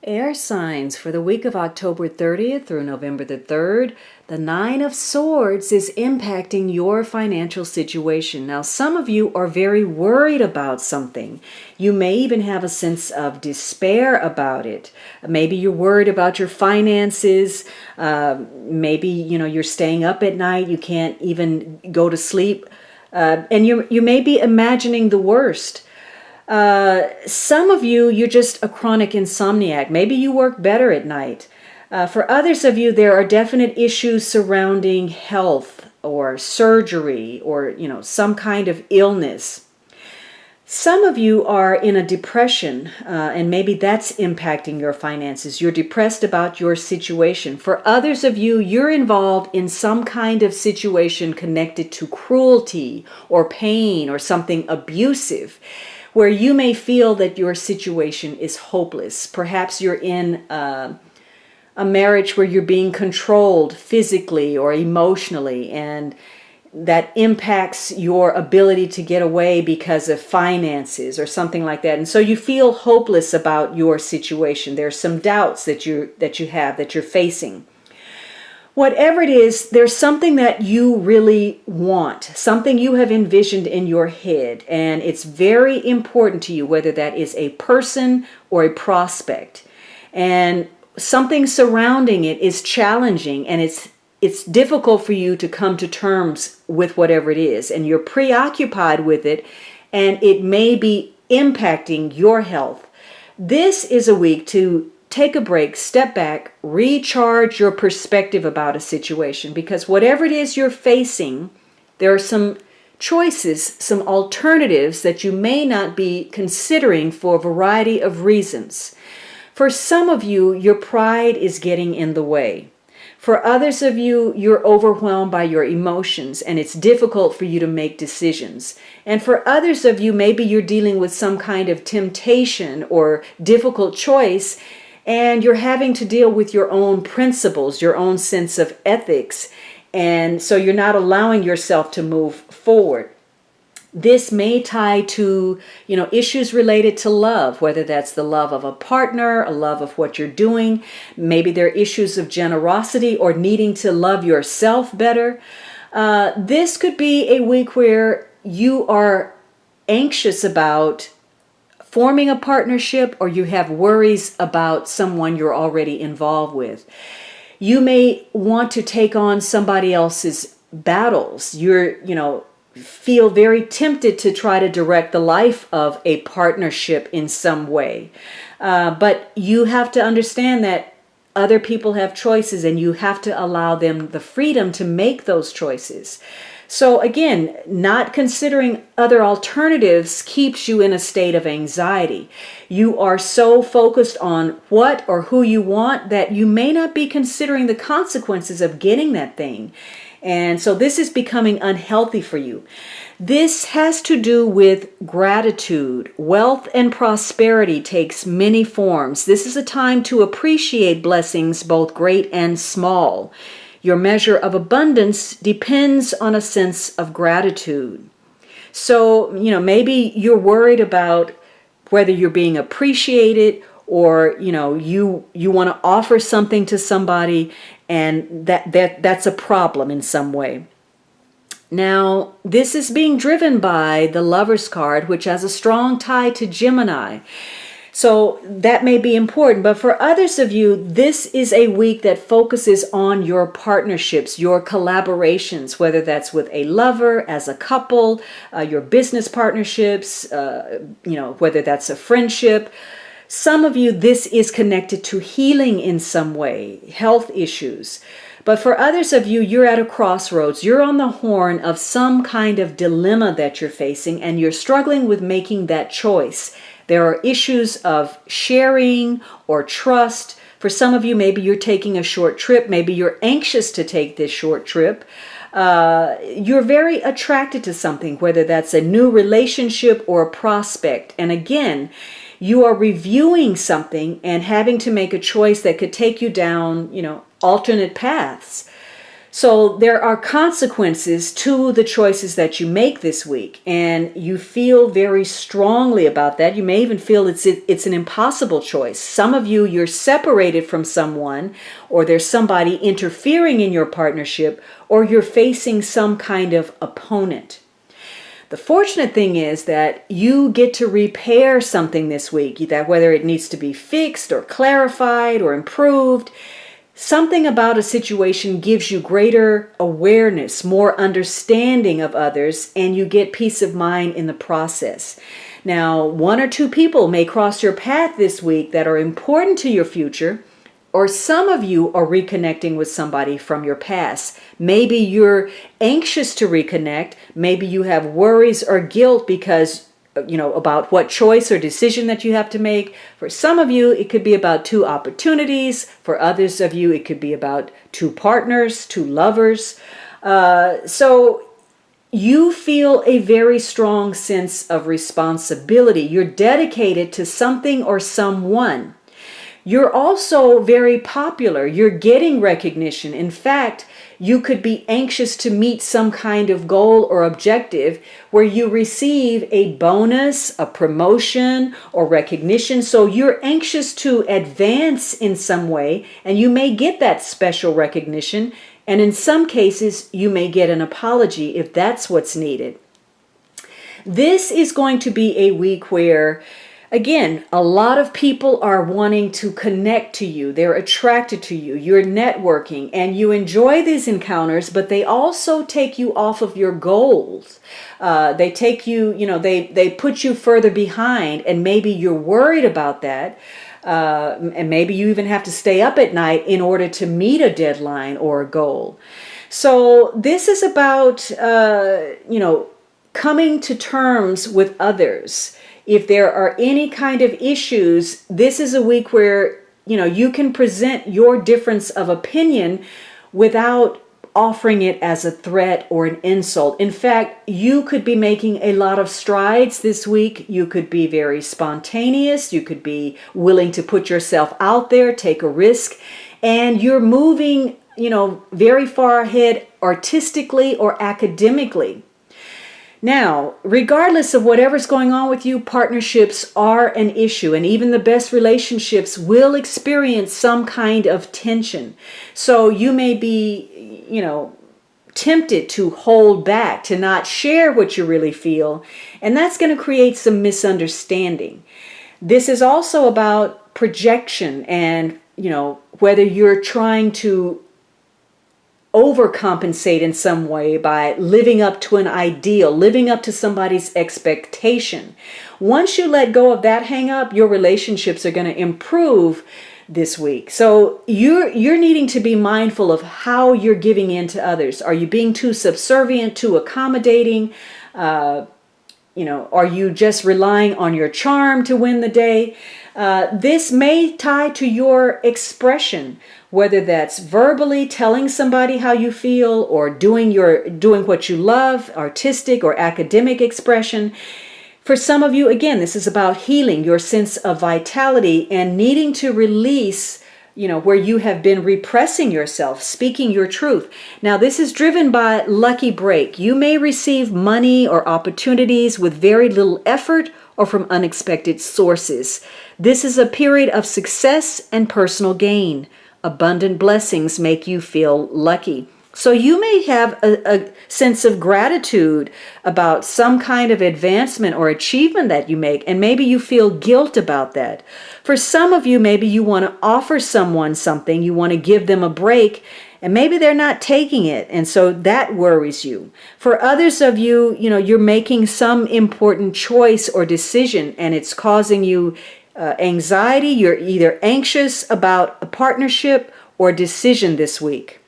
Air signs for the week of October 30th through November the 3rd, the Nine of Swords is impacting your financial situation. Now, some of you are very worried about something. You may even have a sense of despair about it. Maybe you're worried about your finances. Maybe, you're staying up at night. You can't even go to sleep. And you may be imagining the worst. Some of you, you're just a chronic insomniac. Maybe you work better at night. For others of you, there are definite issues surrounding health or surgery or, some kind of illness. Some of you are in a depression, and maybe that's impacting your finances. You're depressed about your situation. For others of you, you're involved in some kind of situation connected to cruelty or pain or something abusive, where you may feel that your situation is hopeless. Perhaps you're in a marriage where you're being controlled physically or emotionally, and that impacts your ability to get away because of finances or something like that. And so you feel hopeless about your situation. There's some doubts that you're facing. Whatever it is, there's something that you really want, something you have envisioned in your head, and it's very important to you, whether that is a person or a prospect. And something surrounding it is challenging, and it's difficult for you to come to terms with whatever it is, and you're preoccupied with it, and it may be impacting your health. This is a week to take a break, step back, recharge your perspective about a situation, because whatever it is you're facing, there are some choices, some alternatives that you may not be considering for a variety of reasons. For some of you, your pride is getting in the way. For others of you, you're overwhelmed by your emotions and it's difficult for you to make decisions. And for others of you, maybe you're dealing with some kind of temptation or difficult choice, and you're having to deal with your own principles, your own sense of ethics, and so you're not allowing yourself to move forward. This may tie to, issues related to love, whether that's the love of a partner, a love of what you're doing. Maybe there are issues of generosity or needing to love yourself better. This could be a week where you are anxious about forming a partnership, or you have worries about someone you're already involved with. You may want to take on somebody else's battles. Feel very tempted to try to direct the life of a partnership in some way. But you have to understand that other people have choices, and you have to allow them the freedom to make those choices. So again, not considering other alternatives keeps you in a state of anxiety. You are so focused on what or who you want that you may not be considering the consequences of getting that thing. And so this is becoming unhealthy for you. This has to do with gratitude. Wealth and prosperity takes many forms. This is a time to appreciate blessings, both great and small. Your measure of abundance depends on a sense of gratitude. So, maybe you're worried about whether you're being appreciated, or, you want to offer something to somebody, and that's a problem in some way. Now, this is being driven by the Lover's card, which has a strong tie to Gemini. So that may be important, but for others of you, this is a week that focuses on your partnerships, your collaborations, whether that's with a lover, as a couple, your business partnerships, whether that's a friendship. Some of you, this is connected to healing in some way, health issues. But for others of you, you're at a crossroads. You're on the horn of some kind of dilemma that you're facing, and you're struggling with making that choice. There are issues of sharing or trust. For some of you, maybe you're taking a short trip. Maybe you're anxious to take this short trip. You're very attracted to something, whether that's a new relationship or a prospect. And again, you are reviewing something and having to make a choice that could take you down, alternate paths. So there are consequences to the choices that you make this week, and you feel very strongly about that. You may even feel it's an impossible choice. Some of you, you're separated from someone, or there's somebody interfering in your partnership, or you're facing some kind of opponent. The fortunate thing is that you get to repair something this week, that whether it needs to be fixed or clarified or improved, something about a situation gives you greater awareness, more understanding of others, and you get peace of mind in the process. Now, one or two people may cross your path this week that are important to your future, or some of you are reconnecting with somebody from your past. Maybe you're anxious to reconnect. Maybe you have worries or guilt because about what choice or decision that you have to make. For some of you, it could be about two opportunities. For others of you, it could be about two partners, two lovers. So you feel a very strong sense of responsibility. You're dedicated to something or someone. You're also very popular. You're getting recognition. In fact, you could be anxious to meet some kind of goal or objective where you receive a bonus, a promotion, or recognition. So you're anxious to advance in some way, and you may get that special recognition. And in some cases, you may get an apology if that's what's needed. This is going to be a week where, again, a lot of people are wanting to connect to you. They're attracted to you. You're networking and you enjoy these encounters, but they also take you off of your goals. They take you, they put you further behind, and maybe you're worried about that. And maybe you even have to stay up at night in order to meet a deadline or a goal. So this is about, coming to terms with others. If there are any kind of issues, this is a week where, you can present your difference of opinion without offering it as a threat or an insult. In fact, you could be making a lot of strides this week. You could be very spontaneous. You could be willing to put yourself out there, take a risk, and you're moving, very far ahead artistically or academically. Now, regardless of whatever's going on with you, partnerships are an issue, and even the best relationships will experience some kind of tension. So you may be, tempted to hold back, to not share what you really feel, and that's going to create some misunderstanding. This is also about projection and, whether you're trying to overcompensate in some way by living up to an ideal, living up to somebody's expectation. Once you let go of that hang up, your relationships are going to improve this week. So you're needing to be mindful of how you're giving in to others. Are you being too subservient, too accommodating? Are you just relying on your charm to win the day? This may tie to your expression, whether that's verbally telling somebody how you feel or doing what you love, artistic or academic expression. For some of you, again, this is about healing your sense of vitality and needing to release, where you have been repressing yourself, speaking your truth. Now, this is driven by lucky break. You may receive money or opportunities with very little effort or from unexpected sources. This is a period of success and personal gain. Abundant blessings make you feel lucky. So you may have a sense of gratitude about some kind of advancement or achievement that you make, and maybe you feel guilt about that. For some of you, maybe you want to offer someone something, you want to give them a break, and maybe they're not taking it, and so that worries you. For others of you, you're making some important choice or decision, and it's causing you anxiety. You're either anxious about a partnership or decision this week.